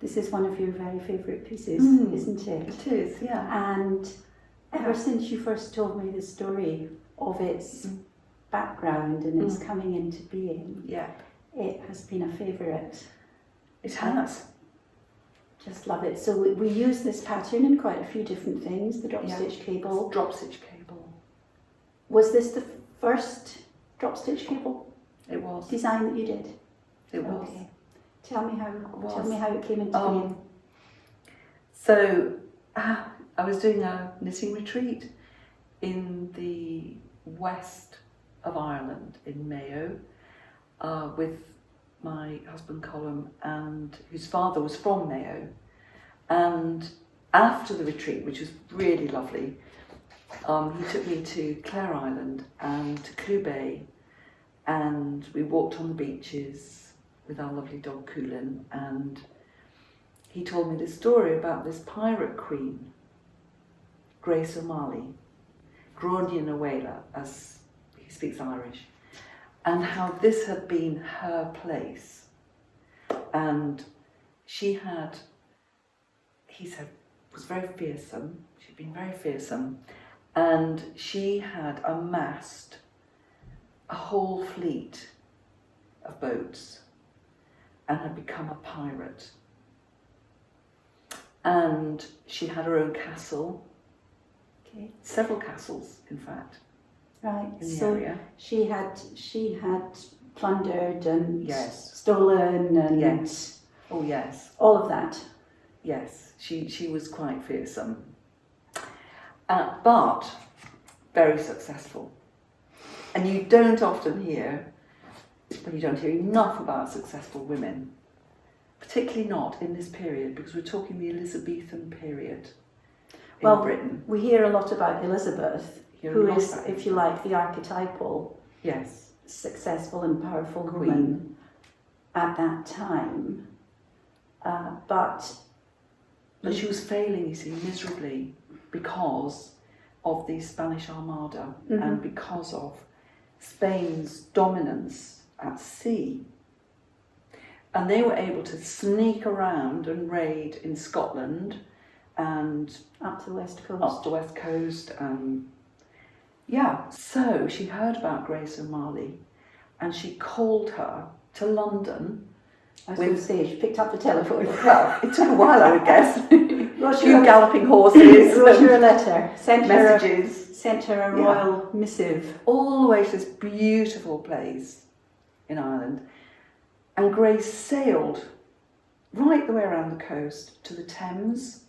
This is one of your very favourite pieces, isn't it? It is, yeah. And ever since you first told me the story of its background and its coming into being, it has been a favourite. It has. Just love it. So we use this pattern in quite a few different things. The drop stitch cable. Drop stitch cable. Was this the first drop stitch cable? It was. Design that you did? It was. Okay. Tell me how it came into being. So I was doing a knitting retreat in the west of Ireland in Mayo with my husband Colm, and whose father was from Mayo. And after the retreat, which was really lovely, he took me to Clare Island and to Clew Bay, and we walked on the beaches with our lovely dog Coolin, and he told me this story about this pirate queen, Grace O'Malley, Gruainne Frock, as he speaks Irish, and how this had been her place. And she had, he said, was very fearsome. She'd been very fearsome, and she had amassed a whole fleet of boats and had become a pirate. And she had her own castle, several castles, in fact. Right, in the so area. she had plundered and Yes. stolen and Yes. Oh yes. all of that. Yes, she was quite fearsome, but very successful. And you don't often hear, well, you don't hear enough about successful women, particularly not in this period, because we're talking the Elizabethan period in Britain. We hear a lot about Elizabeth, Hear a who lot is, about if you like, the archetypal Yes. successful and powerful Queen. woman at that time. But she was failing, you see, miserably because of the Spanish Armada and because of Spain's dominance at sea. And they were able to sneak around and raid in Scotland and up to the west coast. Up the west coast. So she heard about Grace O'Malley and she called her to London. I was going to say, she picked up the telephone. Well, it took a while, I would guess. A few galloping horses. Wrote her a letter. Messages. Sent her a royal missive. All the way to this beautiful place in Ireland. And Grace sailed right the way around the coast to the Thames.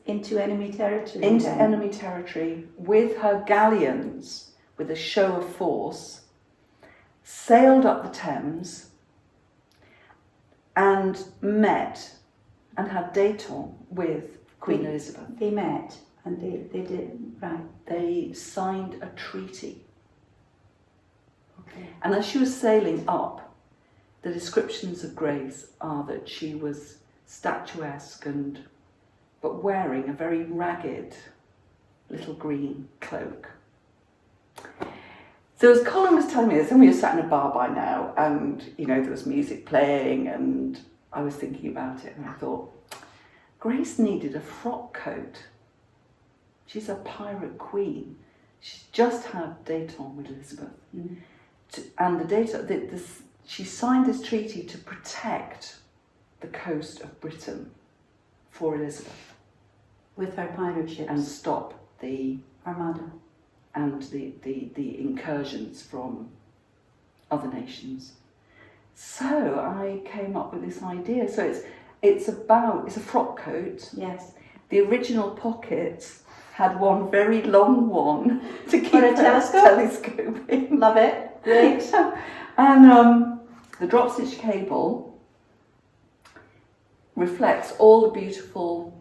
Into enemy territory. Into enemy territory with her galleons, with a show of force, sailed up the Thames and met and had détente with Queen Elizabeth. They met and they did, right. They signed a treaty. Okay. And as she was sailing up, the descriptions of Grace are that she was statuesque but wearing a very ragged little green cloak. So as Colm was telling me this, and we were sat in a bar by now, and there was music playing, and I was thinking about it, and I thought, Grace needed a frock coat. She's a pirate queen. She's just had détente with Elizabeth. And she signed this treaty to protect the coast of Britain for Elizabeth. With her pirate ships. And stop the Armada. And the incursions from other nations. So I came up with this idea. So it's a frock coat. Yes. The original pockets had one very long one to keep a telescoping. Love it. Great. And the drop stitch cable reflects all the beautiful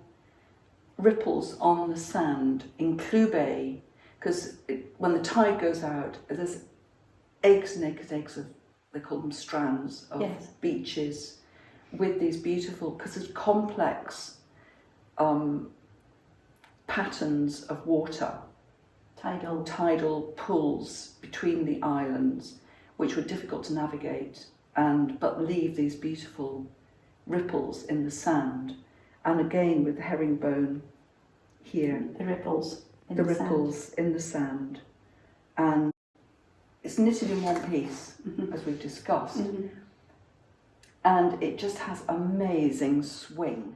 ripples on the sand in Clew Bay, because when the tide goes out, there's acres and acres and acres of, they call them strands of beaches with these beautiful, because there's complex patterns of water, tidal pools between the islands, which were difficult to navigate, but leave these beautiful ripples in the sand, and again with the herringbone here. The ripples in the the ripples sand. in the sand, and it's knitted in one piece, as we've discussed, and it just has amazing swing.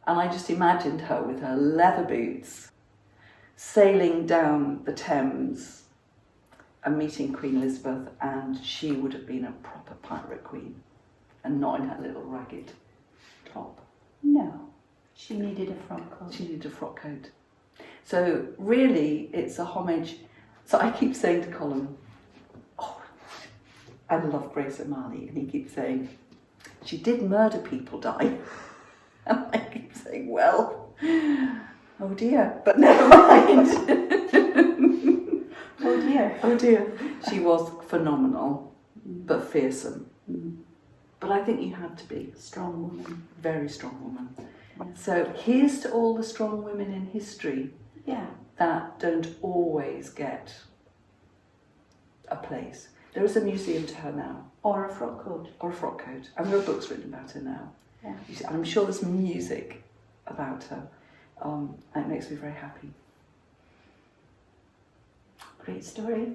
And I just imagined her with her leather boots, sailing down the Thames and meeting Queen Elizabeth, and she would have been a proper pirate queen, and not in her little ragged top. No, she needed a frock coat. She needed a frock coat. So really, it's a homage. So I keep saying to Colin, oh, I love Grace O'Malley, and he keeps saying, she did murder people, Di. And I keep saying, well, oh dear, but never mind. Oh dear. Oh dear. She was phenomenal, but fearsome. But I think you had to be. Strong woman. Very strong woman. So here's to all the strong women in history that don't always get a place. There is a museum to her now. Or a frock coat. Or a frock coat. And there are books written about her now. Yeah. I'm sure there's music about her. And it makes me very happy. Great story.